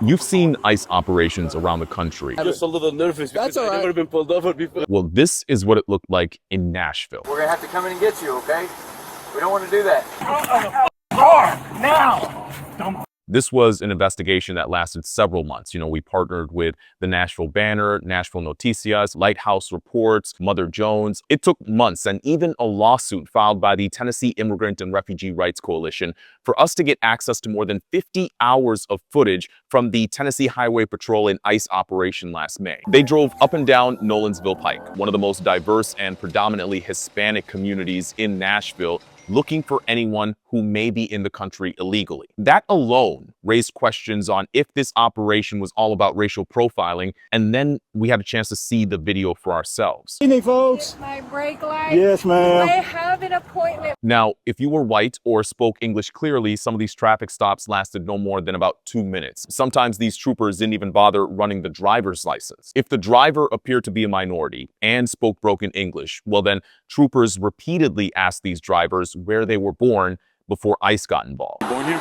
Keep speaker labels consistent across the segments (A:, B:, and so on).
A: You've seen ICE operations around the country.
B: Just a little nervous because I've never been pulled over before.
A: Well, this is what it looked like in Nashville.
C: We're gonna have to come in and get you, okay? We don't want to do that.
B: Now!
A: This was an investigation that lasted several months. We partnered with the Nashville Banner, Nashville Noticias, Lighthouse Reports, Mother Jones. It took months and even a lawsuit filed by the Tennessee Immigrant and Refugee Rights Coalition for us to get access to more than 50 hours of footage from the Tennessee Highway Patrol and ICE operation last May. They drove up and down Nolensville Pike, one of the most diverse and predominantly Hispanic communities in Nashville, looking for anyone who may be in the country illegally. That alone raised questions on if this operation was all about racial profiling, and then we had a chance to see the video for ourselves.
D: Evening, folks.
E: My brake light.
D: Yes, ma'am.
E: I have an appointment.
A: Now, if you were white or spoke English clearly, some of these traffic stops lasted no more than about 2 minutes. Sometimes these troopers didn't even bother running the driver's license. If the driver appeared to be a minority and spoke broken English, well then, troopers repeatedly asked these drivers where they were born before ICE got involved.
B: Born here?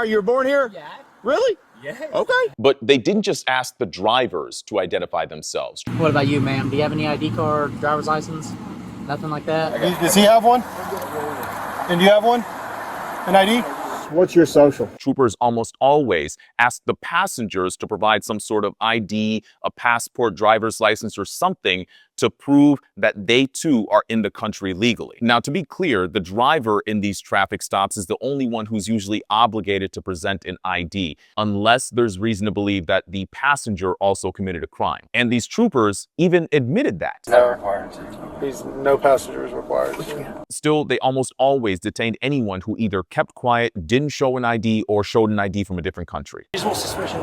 D: You're born here?
E: Yeah.
D: Really?
E: Yeah.
D: Okay.
A: But they didn't just ask the drivers to identify themselves.
F: What about you, ma'am? Do you have any ID card, driver's license? Nothing like that?
D: Does he have one? And do you have one? An ID? What's your social?
A: Troopers almost always ask the passengers to provide some sort of ID, a passport, driver's license, or something to prove that they too are in the country legally. Now, to be clear, the driver in these traffic stops is the only one who's usually obligated to present an ID, unless there's reason to believe that the passenger also committed a crime. And these troopers even admitted that.
D: No passengers required.
A: Still, they almost always detained anyone who either kept quiet, didn't show an ID, or showed an ID from a different country.
G: Reasonable suspicion.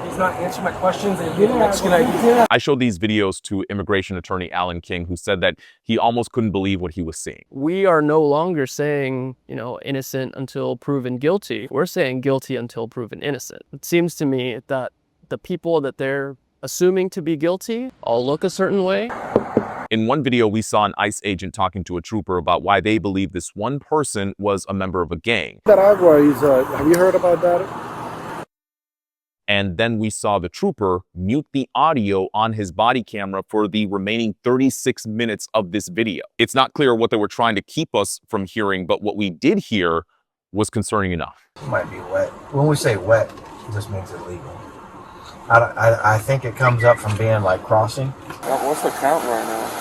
G: He's not answering my questions and getting Mexican ID.
A: I showed these videos to immigration attorney Alan King, who said that he almost couldn't believe what he was seeing.
H: We are no longer saying, innocent until proven guilty. We're saying guilty until proven innocent. It seems to me that the people that they're assuming to be guilty all look a certain way.
A: In one video, we saw an ICE agent talking to a trooper about why they believe this one person was a member of a gang.
D: Have you heard about that?
A: And then we saw the trooper mute the audio on his body camera for the remaining 36 minutes of this video. It's not clear what they were trying to keep us from hearing, but what we did hear was concerning enough.
C: It might be wet. When we say wet, it just means illegal. I think it comes up from being like crossing.
B: What's the count right now?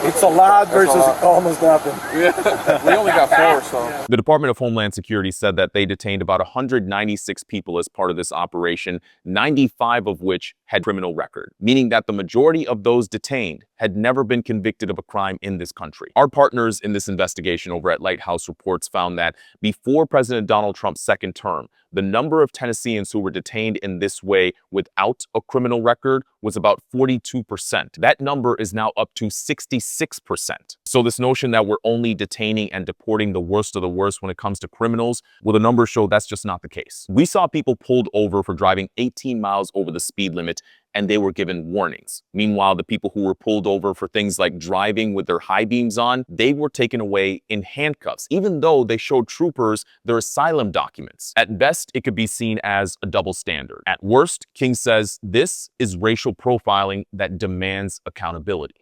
D: It's a lot versus almost nothing.
B: Yeah, we only got 4, so.
A: The Department of Homeland Security said that they detained about 196 people as part of this operation, 95 of which had criminal record, meaning that the majority of those detained had never been convicted of a crime in this country. Our partners in this investigation over at Lighthouse Reports found that before President Donald Trump's second term, the number of Tennesseans who were detained in this way without a criminal record was about 42%. That number is now up to 66%. So this notion that we're only detaining and deporting the worst of the worst when it comes to criminals, well, the numbers show that's just not the case. We saw people pulled over for driving 18 miles over the speed limit, and they were given warnings. Meanwhile, the people who were pulled over for things like driving with their high beams on, they were taken away in handcuffs, even though they showed troopers their asylum documents. At best, it could be seen as a double standard. At worst, King says this is racial profiling that demands accountability.